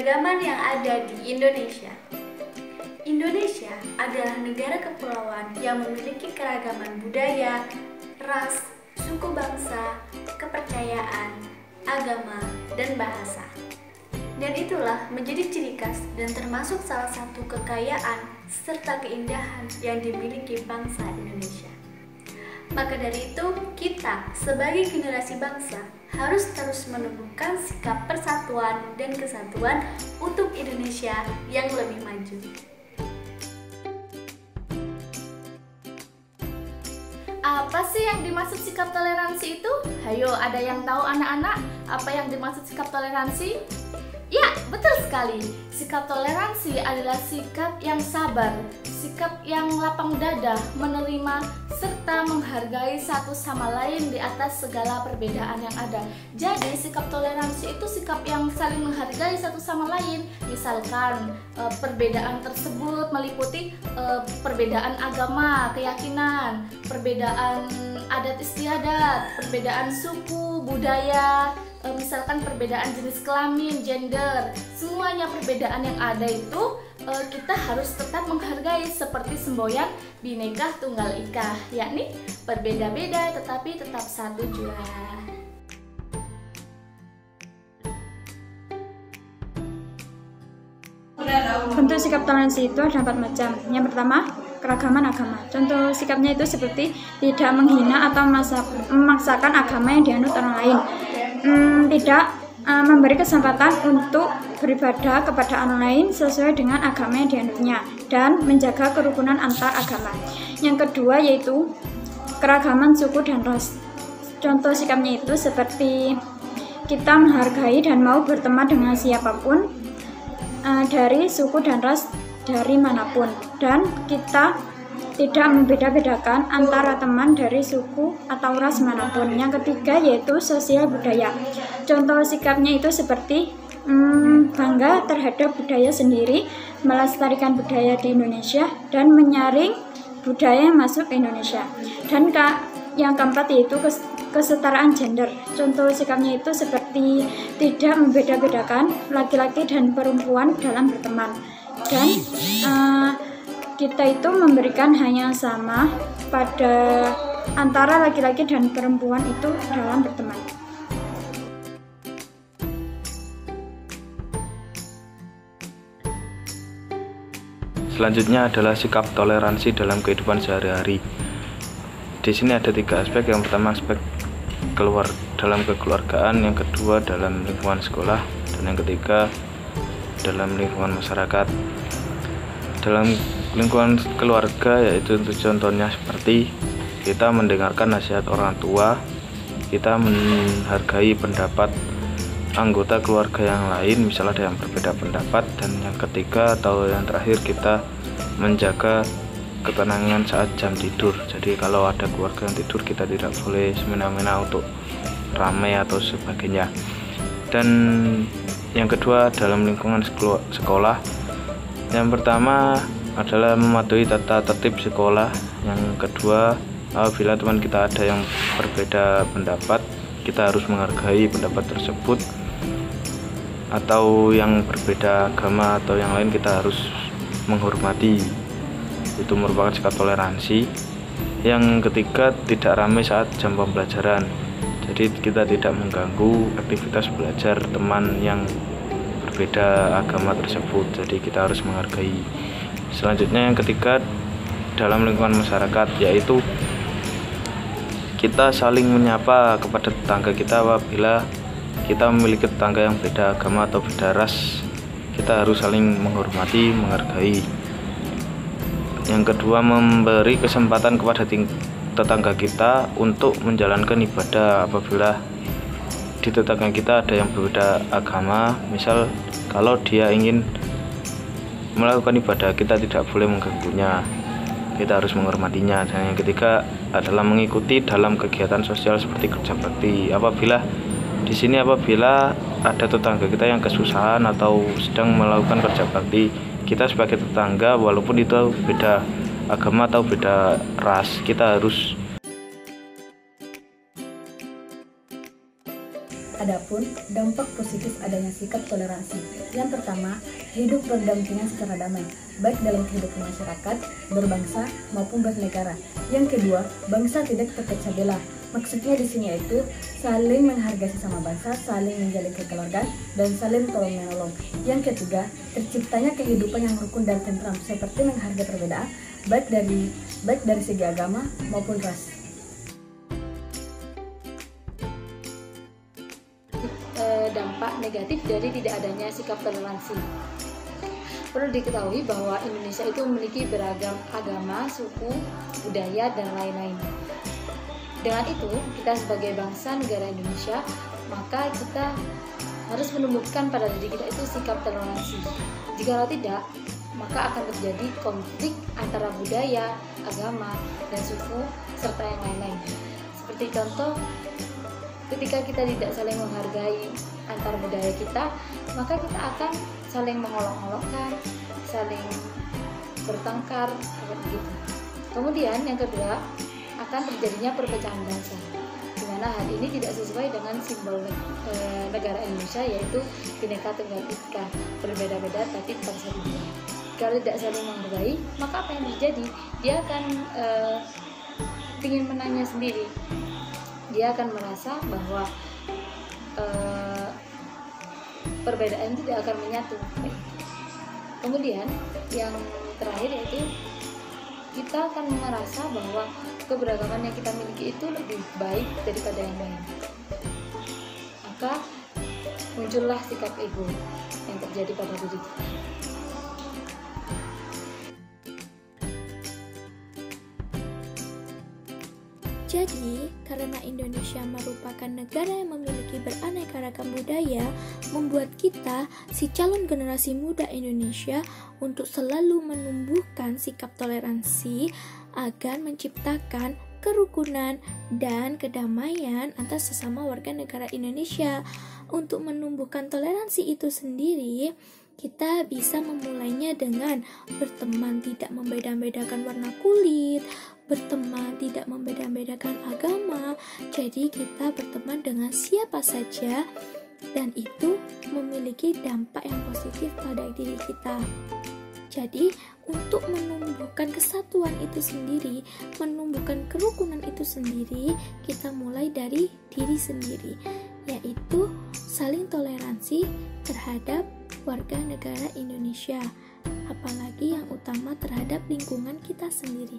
keberagaman yang ada di Indonesia. Indonesia adalah negara kepulauan yang memiliki keragaman budaya, ras, suku bangsa, kepercayaan, agama, dan bahasa. Dan itulah menjadi ciri khas dan termasuk salah satu kekayaan serta keindahan yang dimiliki bangsa Indonesia. Maka dari itu, kita sebagai generasi bangsa harus terus menumbuhkan sikap persatuan dan kesatuan untuk Indonesia yang lebih maju. Apa sih yang dimaksud sikap toleransi itu? Hayo, ada yang tahu anak-anak apa yang dimaksud sikap toleransi? Ya, betul sekali. Sikap toleransi adalah sikap yang sabar, sikap yang lapang dada, menerima serta menghargai satu sama lain di atas segala perbedaan yang ada. Jadi, sikap toleransi itu sikap yang saling menghargai satu sama lain. Misalkan perbedaan tersebut meliputi perbedaan agama, keyakinan, perbedaan adat istiadat, perbedaan suku, budaya, misalkan perbedaan jenis kelamin, gender, semuanya perbedaan yang ada itu kita harus tetap menghargai seperti semboyan Bhinneka Tunggal Ika, yakni berbeda-beda tetapi tetap satu jua. Bentuk sikap toleransi itu ada 4 macam. Yang pertama, keragaman agama. Contoh sikapnya itu seperti tidak menghina atau memaksakan agama yang dianut orang lain. Tidak memberi kesempatan untuk beribadah kepada orang lain sesuai dengan agama yang dianutnya dan menjaga kerukunan antar agama. Yang kedua yaitu keragaman suku dan ras. Contoh sikapnya itu seperti kita menghargai dan mau berteman dengan siapapun dari suku dan ras dari manapun, dan kita tidak membeda-bedakan antara teman dari suku atau ras manapun. Yang ketiga yaitu sosial budaya. Contoh sikapnya itu seperti bangga terhadap budaya sendiri, melestarikan budaya di Indonesia, dan menyaring budaya yang masuk ke Indonesia. Dan yang keempat yaitu kesetaraan gender. Contoh sikapnya itu seperti tidak membeda-bedakan laki-laki dan perempuan dalam berteman. Dan kita itu memberikan hal yang sama pada antara laki-laki dan perempuan itu dalam berteman. Selanjutnya adalah sikap toleransi dalam kehidupan sehari-hari. Di sini ada 3 aspek. Yang pertama aspek dalam kekeluargaan, yang kedua dalam lingkungan sekolah, dan yang ketiga dalam lingkungan masyarakat. Dalam lingkungan keluarga yaitu contohnya seperti kita mendengarkan nasihat orang tua, kita menghargai pendapat anggota keluarga yang lain, misalnya ada yang berbeda pendapat, dan yang ketiga atau yang terakhir kita menjaga ketenangan saat jam tidur. Jadi kalau ada keluarga yang tidur, kita tidak boleh semena-mena untuk ramai atau sebagainya. Dan yang kedua dalam lingkungan sekolah, yang pertama adalah mematuhi tata tertib sekolah. Yang kedua, apabila teman kita ada yang berbeda pendapat, kita harus menghargai pendapat tersebut, atau yang berbeda agama atau yang lain kita harus menghormati. Itu merupakan sikap toleransi. Yang ketiga, tidak ramai saat jam pembelajaran. Jadi kita tidak mengganggu aktivitas belajar teman yang berbeda agama tersebut. Jadi kita harus menghargai. Selanjutnya yang ketiga dalam lingkungan masyarakat, yaitu kita saling menyapa kepada tetangga kita. Apabila kita memiliki tetangga yang beda agama atau beda ras, kita harus saling menghormati, menghargai. Yang kedua, memberi kesempatan kepada tetangga kita untuk menjalankan ibadah apabila di tetangga kita ada yang berbeda agama. Misal kalau dia ingin melakukan ibadah, kita tidak boleh mengganggunya, kita harus menghormatinya. Dan yang ketiga adalah mengikuti dalam kegiatan sosial seperti kerja bakti. Apabila ada tetangga kita yang kesusahan atau sedang melakukan kerja bakti, kita sebagai tetangga, walaupun itu beda agama atau beda ras, kita harus Adapun dampak positif adanya sikap toleransi. Yang pertama, hidup berdampingan secara damai, baik dalam kehidupan masyarakat, berbangsa maupun bernegara. Yang kedua, bangsa tidak terpecah belah. Maksudnya di sini yaitu saling menghargai sesama bangsa, saling menjalin kekeluargaan, dan saling tolong-menolong. Yang ketiga, terciptanya kehidupan yang rukun dan tentram, seperti menghargai perbedaan, baik dari segi agama maupun ras. Dampak negatif dari tidak adanya sikap toleransi. Perlu diketahui bahwa Indonesia itu memiliki beragam agama, suku, budaya, dan lain-lain. Dengan itu, kita sebagai bangsa negara Indonesia, maka kita harus menumbuhkan pada diri kita itu sikap toleransi. Jika tidak, maka akan terjadi konflik antara budaya, agama, dan suku, serta yang lain-lain. Seperti contoh, ketika kita tidak saling menghargai antar budaya kita, maka kita akan saling mengolok-olokkan, saling bertengkar, seperti itu. Kemudian yang kedua, akan terjadinya perpecahan bangsa, di mana hal ini tidak sesuai dengan simbol negara Indonesia, yaitu Bhinneka Tunggal Ika, berbeda-beda tapi bersatu. Kalau tidak saling menghargai, maka apa yang terjadi? Dia akan ingin menangnya sendiri. Dia akan merasa bahwa perbedaan tidak akan menyatu. Kemudian yang terakhir yaitu kita akan merasa bahwa keberagaman yang kita miliki itu lebih baik daripada yang lain. Maka muncullah sikap ego yang terjadi pada diri kita. Jadi, karena Indonesia merupakan negara yang memiliki beraneka ragam budaya, membuat kita, si calon generasi muda Indonesia, untuk selalu menumbuhkan sikap toleransi agar menciptakan kerukunan dan kedamaian antar sesama warga negara Indonesia. Untuk menumbuhkan toleransi itu sendiri, kita bisa memulainya dengan berteman tidak membeda-bedakan warna kulit, berteman tidak membeda-bedakan agama. Jadi kita berteman dengan siapa saja, dan itu memiliki dampak yang positif pada diri kita. Jadi untuk menumbuhkan kesatuan itu sendiri, menumbuhkan kerukunan itu sendiri, kita mulai dari diri sendiri, yaitu saling toleransi terhadap warga negara Indonesia, apalagi yang utama terhadap lingkungan kita sendiri.